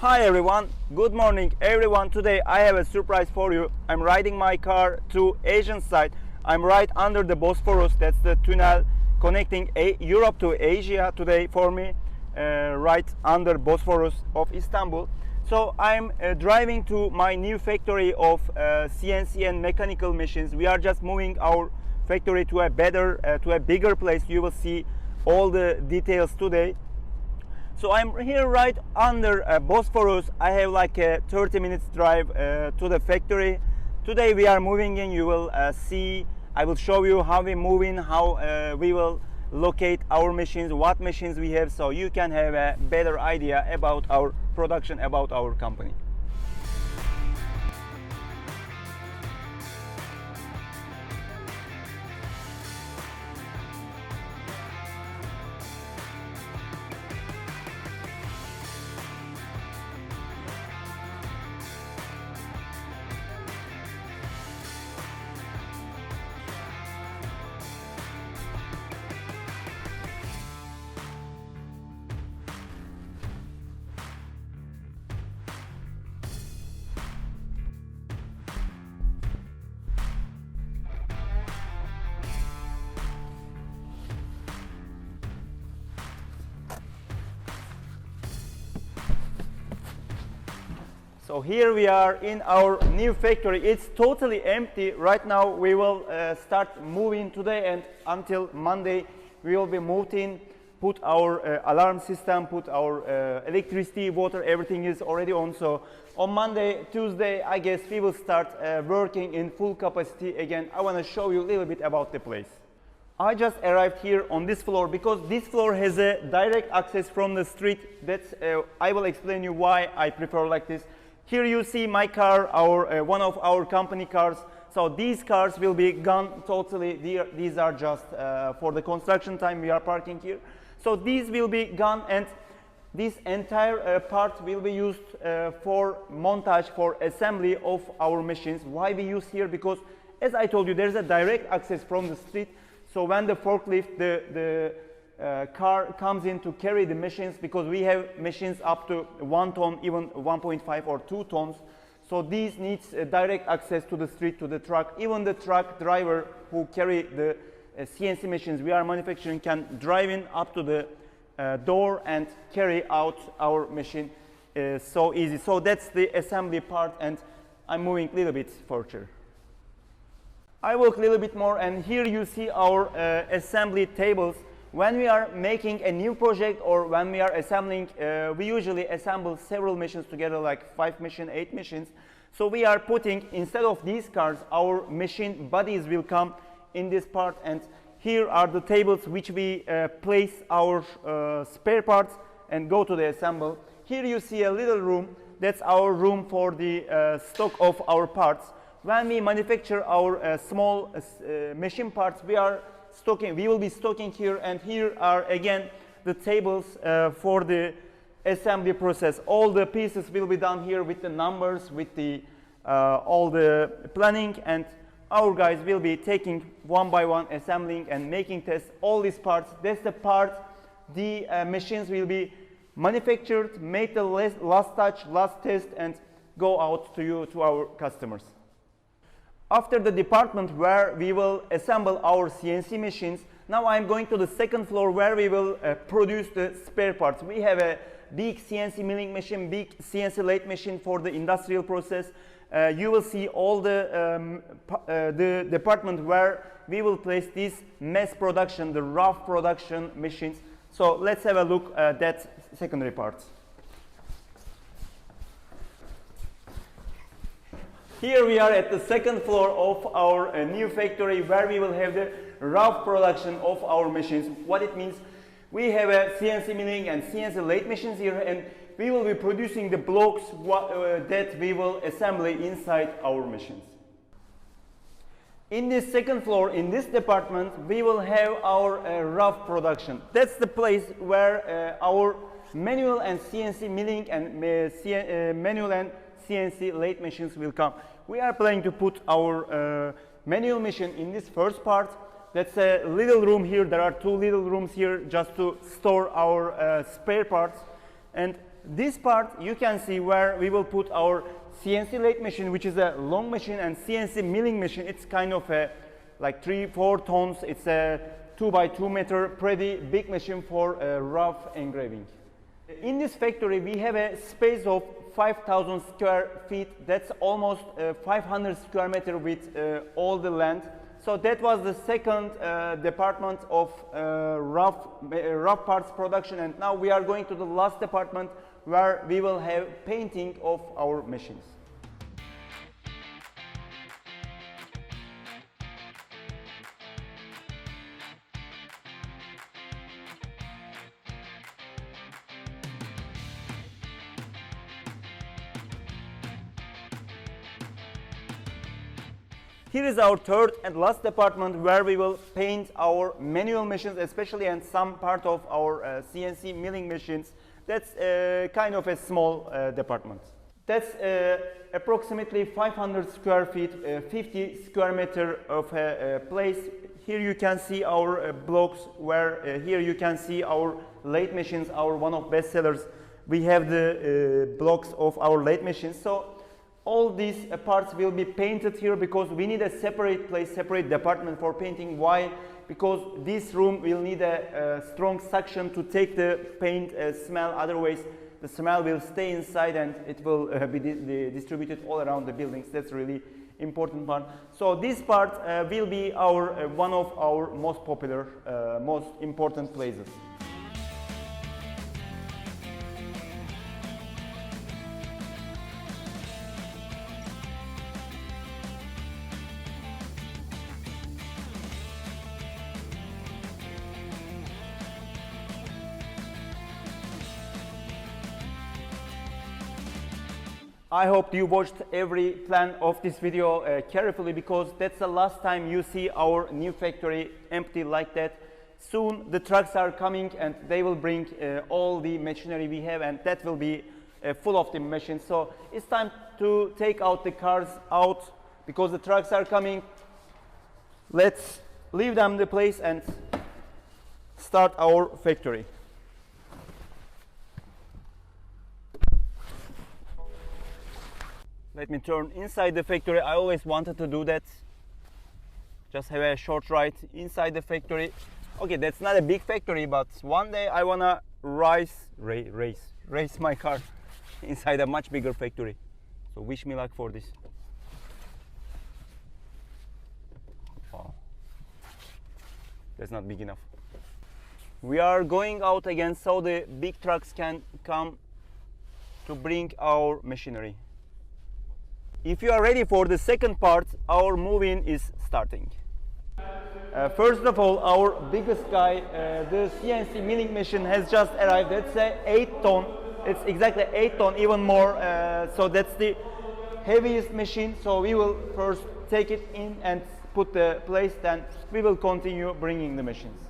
Hi everyone, good morning everyone. Today I have a surprise for you. I'm riding my car to Asian side. I'm right under the Bosphorus. That's the tunnel connecting Europe to Asia today for me, right under Bosphorus of Istanbul. So I'm driving to my new factory of CNC and mechanical machines. We are just moving our factory to a bigger place. You will see all the details today. So I'm here right under Bosphorus. I have like a 30 minutes drive to the factory. Today we are moving in. You will see, I will show you how we move in, how we will locate our machines, what machines we have, so you can have a better idea about our production, about our company. So here we are in our new factory. It's totally empty right now. We will start moving today, and until Monday we will be moved in, put our alarm system, put our electricity, water, everything is already on. So on Monday, Tuesday, I guess we will start working in full capacity again. I want to show you a little bit about the place. I just arrived here on this floor because this floor has a direct access from the street. That's I will explain you why I prefer like this. Here you see my car, one of our company cars. So these cars will be gone totally. These are just for the construction time we are parking here. So these will be gone, and this entire part will be used for montage, for assembly of our machines. Why we use here? Because as I told you, there's a direct access from the street. So when the forklift, the car comes in to carry the machines, because we have machines up to 1 ton, even 1.5 or 2 tons. So these needs direct access to the street, to the truck. Even the truck driver who carry the CNC machines we are manufacturing can drive in up to the door and carry out our machine. So easy. So that's the assembly part, and I'm moving a little bit further. I walk a little bit more, and here you see our assembly tables. When we are making a new project or when we are assembling, we usually assemble several machines together, like 5 machines, 8 machines. So we are putting, instead of these cars, our machine bodies will come in this part, and here are the tables which we place our spare parts and go to the assemble. Here you see a little room. That's our room for the stock of our parts. When we manufacture our small machine parts, we will be stocking here, and here are again the tables for the assembly process. All the pieces will be done here with the numbers, with the all the planning, and our guys will be taking one by one, assembling and making tests. All these parts, that's the part the machines will be manufactured, make the last touch, last test, and go out to our customers. After the department where we will assemble our CNC machines, now I'm going to the second floor where we will produce the spare parts. We have a big CNC milling machine, big CNC lathe machine for the industrial process. You will see all the department where we will place this mass production, the rough production machines. So let's have a look at that secondary parts. Here we are at the second floor of our new factory where we will have the rough production of our machines. What it means, we have a CNC milling and CNC lathe machines here, and we will be producing the blocks that we will assemble inside our machines. In this second floor, in this department, we will have our rough production. That's the place where our manual and CNC milling and manual and CNC lathe machines will come. We are planning to put our manual machine in this first part. That's a little room here. There are 2 little rooms here just to store our spare parts. And this part you can see where we will put our CNC lathe machine, which is a long machine, and CNC milling machine. It's kind of a like 3-4 tons. It's a 2x2 meter, pretty big machine for rough engraving. In this factory we have a space of 5,000 square feet. That's almost 500 square meter with all the land. So that was the second department of rough parts production, and now we are going to the last department where we will have painting of our machines. Here is our third and last department where we will paint our manual machines especially, and some part of our CNC milling machines. That's kind of a small department. That's approximately 500 square feet, 50 square meter of a place. Here you can see our blocks, where here you can see our lathe machines, our one of best sellers. We have the blocks of our lathe machines. So all these parts will be painted here because we need a separate place, separate department for painting. Why? Because this room will need a strong suction to take the paint smell. Otherwise, the smell will stay inside and it will be distributed all around the buildings. That's really important part. So this part will be our one of our most popular, most important places. I hope you watched every plan of this video carefully, because that's the last time you see our new factory empty like that. Soon the trucks are coming and they will bring all the machinery we have, and that will be full of the machines. So it's time to take out the cars out because the trucks are coming. Let's leave them the place and start our factory. Let me turn inside the factory. I always wanted to do that. Just have a short ride inside the factory. Okay, that's not a big factory, but one day I wanna race my car inside a much bigger factory. So wish me luck for this. Wow, that's not big enough. We are going out again so the big trucks can come to bring our machinery. If you are ready for the second part, our move-in is starting. First of all, our biggest guy, the CNC milling machine, has just arrived. It's a 8 ton. It's exactly 8 ton, even more. So that's the heaviest machine. So we will first take it in and put the place. Then we will continue bringing the machines.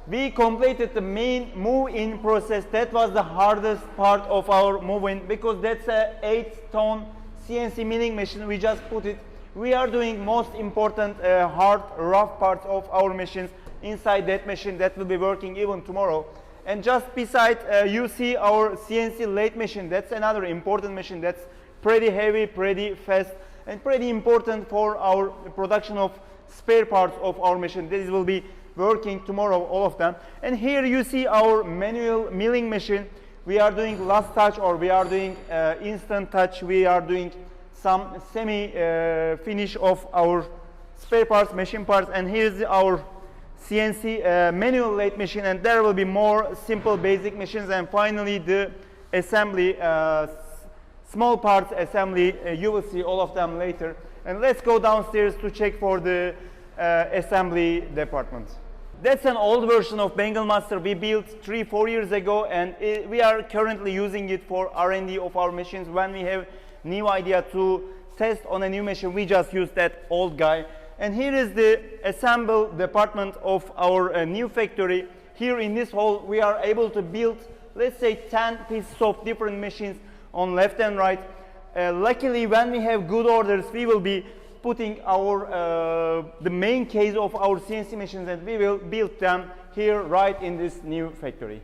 we completed the main move-in process. That was the hardest part of our move-in because that's a 8-ton CNC milling machine. We just put it. We are doing most important hard, rough parts of our machines inside that machine that will be working even tomorrow. And just beside, you see our CNC lathe machine. That's another important machine. That's pretty heavy, pretty fast, and pretty important for our production of spare parts of our machine. This will be working tomorrow, all of them. And here you see our manual milling machine. We are doing last touch, or we are doing instant touch. We are doing some semi finish of our spare parts, machine parts. And here's our CNC manual lathe machine, and there will be more simple basic machines, and finally the assembly, small parts assembly. You will see all of them later. And let's go downstairs to check for the assembly department. That's an old version of Bengal Master we built 3-4 years ago, and we are currently using it for R&D of our machines. When we have new idea to test on a new machine, we just use that old guy. And here is the assemble department of our new factory. Here in this hall, we are able to build, let's say, 10 pieces of different machines on left and right. Luckily, when we have good orders, we will be putting our the main case of our CNC machines, and we will build them here right in this new factory.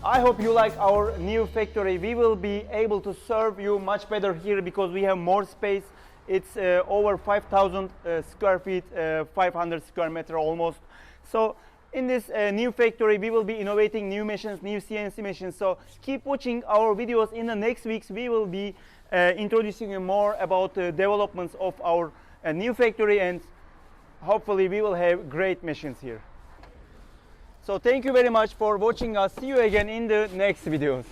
I hope you like our new factory. We will be able to serve you much better here because we have more space. It's over 5,000 square feet, 500 square meter almost. So in this new factory, we will be innovating new machines, new CNC machines. So keep watching our videos. In the next weeks, we will be introducing you more about the developments of our new factory, and hopefully we will have great machines here. So thank you very much for watching us. See you again in the next videos.